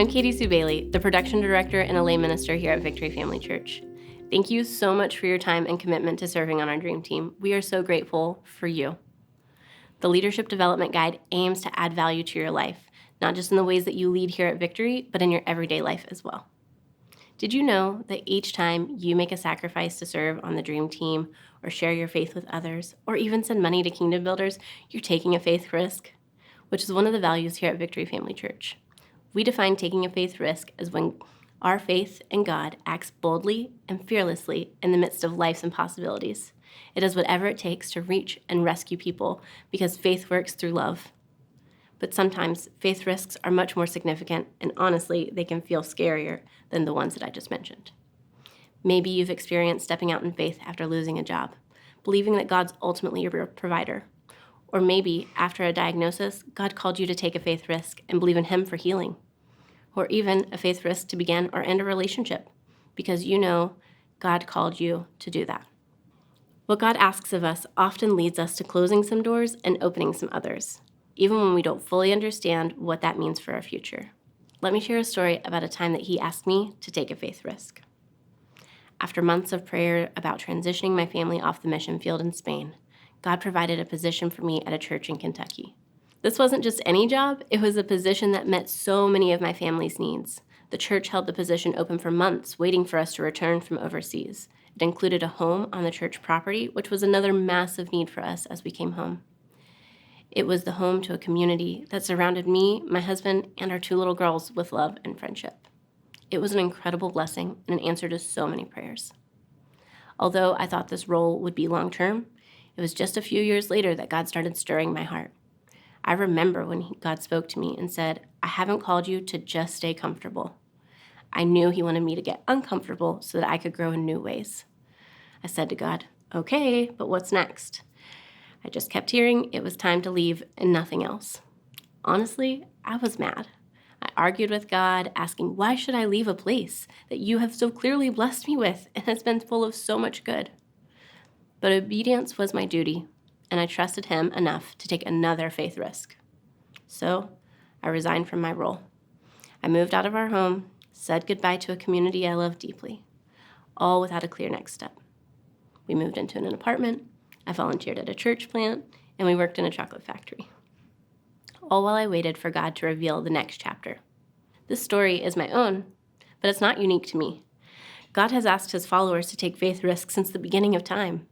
I'm Katie Sue Bailey, the production director and a lay minister here at Victory Family Church. Thank you so much for your time and commitment to serving on our dream team. We are so grateful for you. The Leadership Development Guide aims to add value to your life, not just in the ways that you lead here at Victory, but in your everyday life as well. Did you know that each time you make a sacrifice to serve on the dream team or share your faith with others, or even send money to kingdom builders, you're taking a faith risk? Which is one of the values here at Victory Family Church. We define taking a faith risk as when our faith in God acts boldly and fearlessly in the midst of life's impossibilities. It does whatever it takes to reach and rescue people because faith works through love. But sometimes faith risks are much more significant, and honestly, they can feel scarier than the ones that I just mentioned. Maybe you've experienced stepping out in faith after losing a job, believing that God's ultimately your provider. Or maybe, after a diagnosis, God called you to take a faith risk and believe in Him for healing. Or even a faith risk to begin or end a relationship, because you know God called you to do that. What God asks of us often leads us to closing some doors and opening some others, even when we don't fully understand what that means for our future. Let me share a story about a time that He asked me to take a faith risk. After months of prayer about transitioning my family off the mission field in Spain, God provided a position for me at a church in Kentucky. This wasn't just any job, it was a position that met so many of my family's needs. The church held the position open for months, waiting for us to return from overseas. It included a home on the church property, which was another massive need for us as we came home. It was the home to a community that surrounded me, my husband, and our 2 little girls with love and friendship. It was an incredible blessing and an answer to so many prayers. Although I thought this role would be long-term, it was just a few years later that God started stirring my heart. I remember when God spoke to me and said, "I haven't called you to just stay comfortable." I knew He wanted me to get uncomfortable so that I could grow in new ways. I said to God, "Okay, but what's next?" I just kept hearing it was time to leave and nothing else. Honestly, I was mad. I argued with God, asking, why should I leave a place that you have so clearly blessed me with and has been full of so much good? But obedience was my duty, and I trusted Him enough to take another faith risk. So I resigned from my role. I moved out of our home, said goodbye to a community I love deeply, all without a clear next step. We moved into an apartment, I volunteered at a church plant, and we worked in a chocolate factory. All while I waited for God to reveal the next chapter. This story is my own, but it's not unique to me. God has asked His followers to take faith risks since the beginning of time.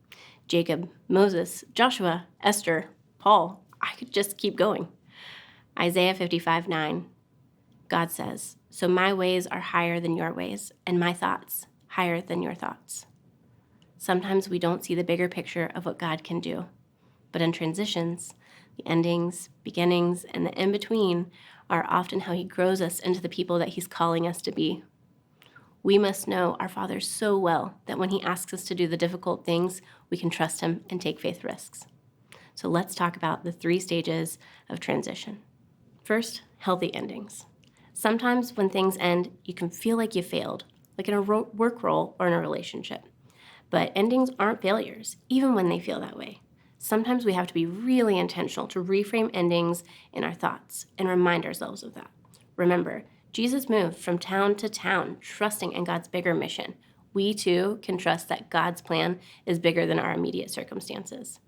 Jacob, Moses, Joshua, Esther, Paul. I could just keep going. Isaiah 55:9. God says, "So my ways are higher than your ways, and my thoughts higher than your thoughts." Sometimes we don't see the bigger picture of what God can do. But in transitions, the endings, beginnings, and the in-between are often how He grows us into the people that He's calling us to be. We must know our Father so well that when He asks us to do the difficult things, we can trust Him and take faith risks. So let's talk about the 3 stages of transition. First, healthy endings. Sometimes when things end, you can feel like you failed, like in a work role or in a relationship. But endings aren't failures, even when they feel that way. Sometimes we have to be really intentional to reframe endings in our thoughts and remind ourselves of that. Remember, Jesus moved from town to town, trusting in God's bigger mission. We too can trust that God's plan is bigger than our immediate circumstances.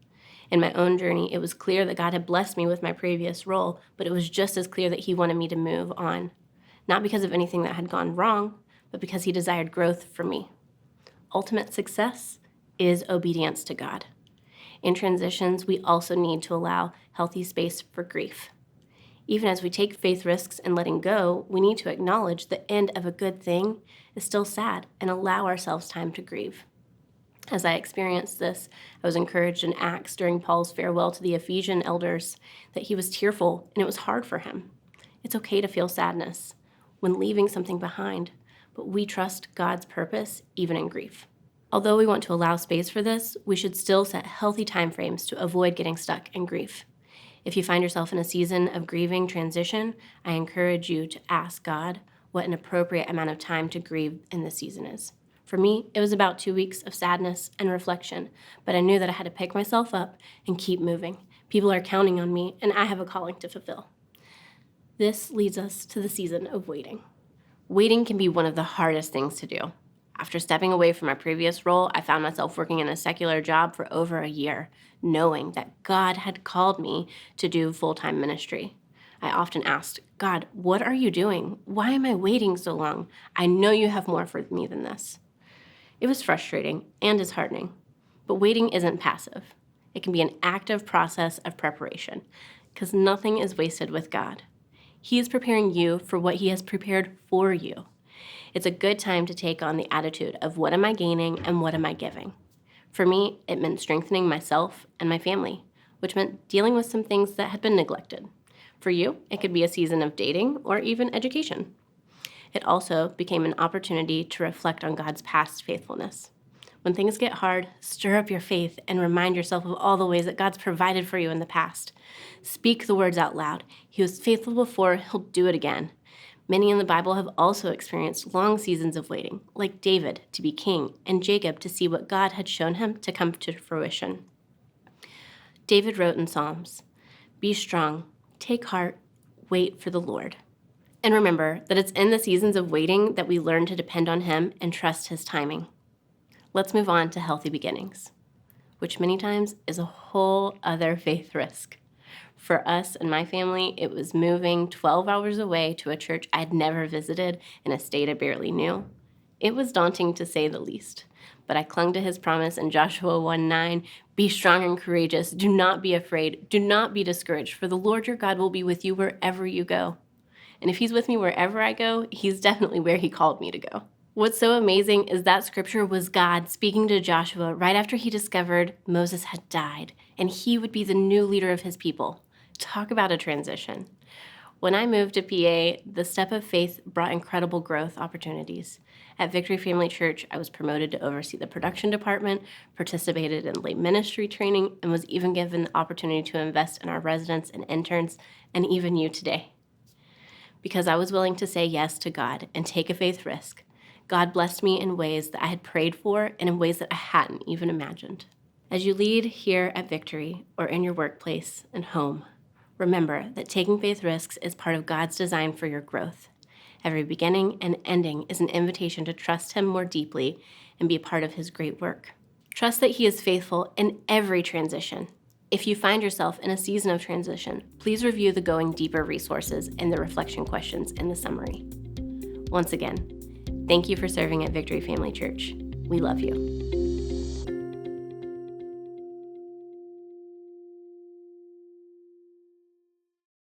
In my own journey, it was clear that God had blessed me with my previous role, but it was just as clear that He wanted me to move on. Not because of anything that had gone wrong, but because He desired growth for me. Ultimate success is obedience to God. In transitions, we also need to allow healthy space for grief. Even as we take faith risks and letting go, we need to acknowledge the end of a good thing is still sad and allow ourselves time to grieve. As I experienced this, I was encouraged in Acts during Paul's farewell to the Ephesian elders that he was tearful and it was hard for him. It's okay to feel sadness when leaving something behind, but we trust God's purpose even in grief. Although we want to allow space for this, we should still set healthy timeframes to avoid getting stuck in grief. If you find yourself in a season of grieving transition, I encourage you to ask God what an appropriate amount of time to grieve in this season is. For me, it was about 2 weeks of sadness and reflection, but I knew that I had to pick myself up and keep moving. People are counting on me, and I have a calling to fulfill. This leads us to the season of waiting. Waiting can be one of the hardest things to do. After stepping away from my previous role, I found myself working in a secular job for over a year, knowing that God had called me to do full-time ministry. I often asked, God, what are you doing? Why am I waiting so long? I know you have more for me than this. It was frustrating and disheartening, but waiting isn't passive. It can be an active process of preparation, because nothing is wasted with God. He is preparing you for what He has prepared for you. It's a good time to take on the attitude of what am I gaining and what am I giving? For me, it meant strengthening myself and my family, which meant dealing with some things that had been neglected. For you, it could be a season of dating or even education. It also became an opportunity to reflect on God's past faithfulness. When things get hard, stir up your faith and remind yourself of all the ways that God's provided for you in the past. Speak the words out loud. He was faithful before, He'll do it again. Many in the Bible have also experienced long seasons of waiting, like David to be king and Jacob to see what God had shown him to come to fruition. David wrote in Psalms, "Be strong, take heart, wait for the Lord." And remember that it's in the seasons of waiting that we learn to depend on Him and trust His timing. Let's move on to healthy beginnings, which many times is a whole other faith risk. For us and my family, it was moving 12 hours away to a church I'd never visited in a state I barely knew. It was daunting to say the least, but I clung to His promise in Joshua 1:9, "Be strong and courageous, do not be afraid, do not be discouraged, for the Lord your God will be with you wherever you go." And if He's with me wherever I go, He's definitely where He called me to go. What's so amazing is that scripture was God speaking to Joshua right after he discovered Moses had died, and he would be the new leader of his people. Talk about a transition. When I moved to PA, the step of faith brought incredible growth opportunities. At Victory Family Church, I was promoted to oversee the production department, participated in lay ministry training, and was even given the opportunity to invest in our residents and interns, and even you today. Because I was willing to say yes to God and take a faith risk, God blessed me in ways that I had prayed for and in ways that I hadn't even imagined. As you lead here at Victory or in your workplace and home, remember that taking faith risks is part of God's design for your growth. Every beginning and ending is an invitation to trust Him more deeply and be a part of His great work. Trust that He is faithful in every transition. If you find yourself in a season of transition, please review the Going Deeper resources and the reflection questions in the summary. Once again, thank you for serving at Victory Family Church. We love you.